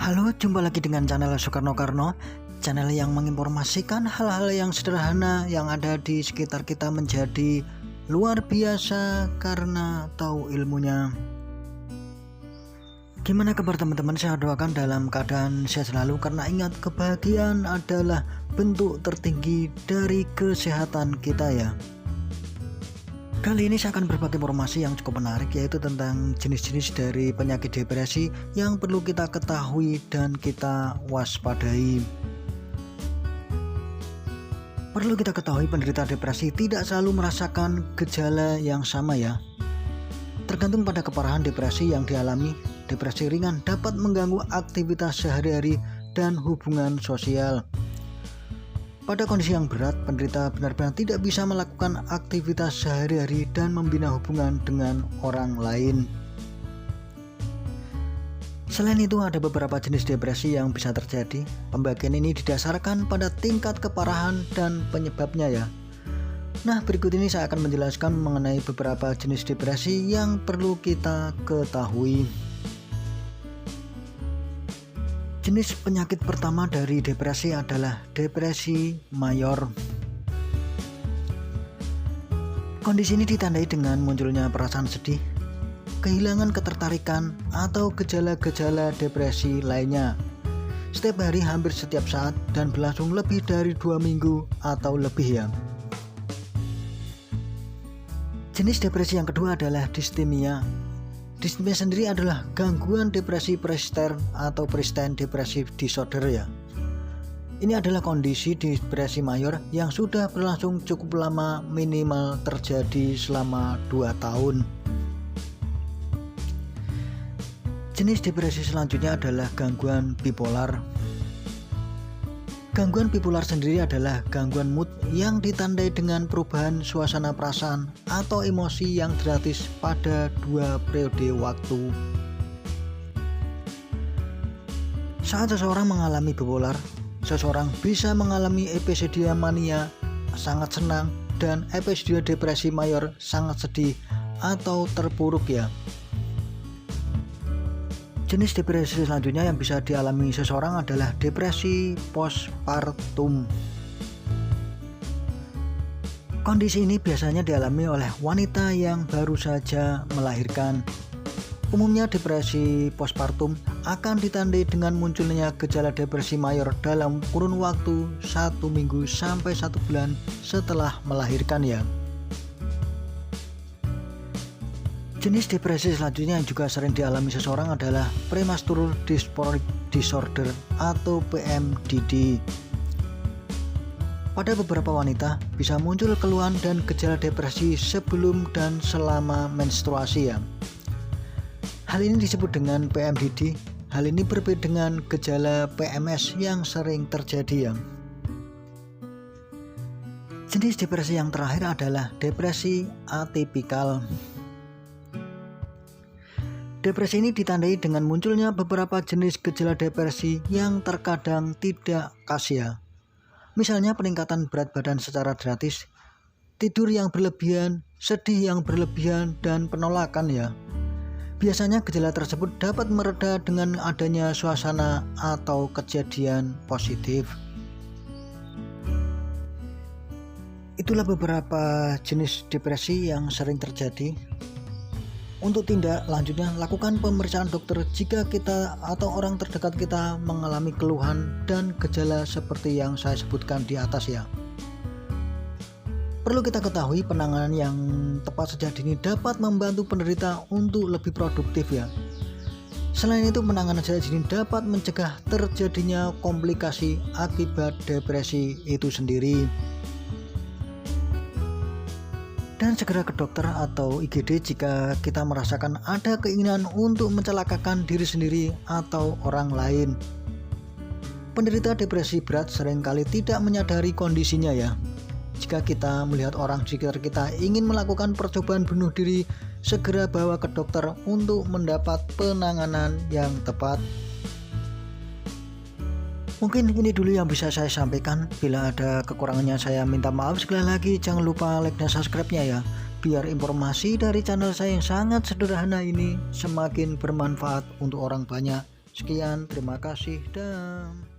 Halo, jumpa lagi dengan channel Soekarno Karno, channel yang menginformasikan hal-hal yang sederhana yang ada di sekitar kita menjadi luar biasa karena tahu ilmunya. Gimana kabar teman-teman? Saya doakan dalam keadaan sehat selalu, karena ingat, kebahagiaan adalah bentuk tertinggi dari kesehatan kita ya. Kali ini saya akan berbagi informasi yang cukup menarik, yaitu tentang jenis-jenis dari penyakit depresi yang perlu kita ketahui dan kita waspadai. Perlu kita ketahui, penderita depresi tidak selalu merasakan gejala yang sama ya. Tergantung pada keparahan depresi yang dialami. Depresi ringan dapat mengganggu aktivitas sehari-hari dan hubungan sosial. Pada kondisi yang berat, penderita benar-benar tidak bisa melakukan aktivitas sehari-hari dan membina hubungan dengan orang lain. Selain itu, ada beberapa jenis depresi yang bisa terjadi. Pembagian ini didasarkan pada tingkat keparahan dan penyebabnya ya. Nah, berikut ini saya akan menjelaskan mengenai beberapa jenis depresi yang perlu kita ketahui. Jenis penyakit pertama dari depresi adalah depresi mayor. Kondisi ini ditandai dengan munculnya perasaan sedih, kehilangan ketertarikan, atau gejala-gejala depresi lainnya setiap hari, hampir setiap saat, dan berlangsung lebih dari 2 minggu atau lebih ya. Jenis depresi yang kedua adalah distimia. Distimia sendiri adalah gangguan depresi persisten atau persistent depressive disorder ya. Ini adalah kondisi depresi mayor yang sudah berlangsung cukup lama, minimal terjadi selama 2 tahun. Jenis depresi selanjutnya adalah gangguan bipolar. Gangguan bipolar sendiri adalah gangguan mood yang ditandai dengan perubahan suasana perasaan atau emosi yang drastis pada 2 periode waktu. Saat seseorang mengalami bipolar, seseorang bisa mengalami episodia mania sangat senang dan episodia depresi mayor sangat sedih atau terpuruk ya. Jenis depresi selanjutnya yang bisa dialami seseorang adalah depresi postpartum. Kondisi ini biasanya dialami oleh wanita yang baru saja melahirkan. Umumnya depresi postpartum akan ditandai dengan munculnya gejala depresi mayor dalam kurun waktu 1 minggu sampai 1 bulan setelah melahirkan ya. Jenis depresi selanjutnya yang juga sering dialami seseorang adalah premature dysphoric disorder atau PMDD. Pada beberapa wanita bisa muncul keluhan dan gejala depresi sebelum dan selama menstruasi ya. Hal ini disebut dengan PMDD. Hal ini berbeda dengan gejala PMS yang sering terjadi ya. Jenis depresi yang terakhir adalah depresi atipikal. Depresi ini ditandai dengan munculnya beberapa jenis gejala depresi yang terkadang tidak khas ya. Misalnya peningkatan berat badan secara drastis, tidur yang berlebihan, sedih yang berlebihan, dan penolakan ya. Biasanya gejala tersebut dapat mereda dengan adanya suasana atau kejadian positif. Itulah beberapa jenis depresi yang sering terjadi. Untuk tindak lanjutnya, lakukan pemeriksaan dokter jika kita atau orang terdekat kita mengalami keluhan dan gejala seperti yang saya sebutkan di atas ya. Perlu kita ketahui, penanganan yang tepat sejak dini dapat membantu penderita untuk lebih produktif ya. Selain itu, penanganan sejak dini dapat mencegah terjadinya komplikasi akibat depresi itu sendiri. Dan segera ke dokter atau IGD jika kita merasakan ada keinginan untuk mencelakakan diri sendiri atau orang lain. Penderita depresi berat seringkali tidak menyadari kondisinya ya. Jika kita melihat orang di sekitar kita ingin melakukan percobaan bunuh diri, segera bawa ke dokter untuk mendapat penanganan yang tepat. Mungkin ini dulu yang bisa saya sampaikan. Bila ada kekurangannya saya minta maaf. Sekali lagi jangan lupa like dan subscribe-nya ya, biar informasi dari channel saya yang sangat sederhana ini semakin bermanfaat untuk orang banyak. Sekian, terima kasih dan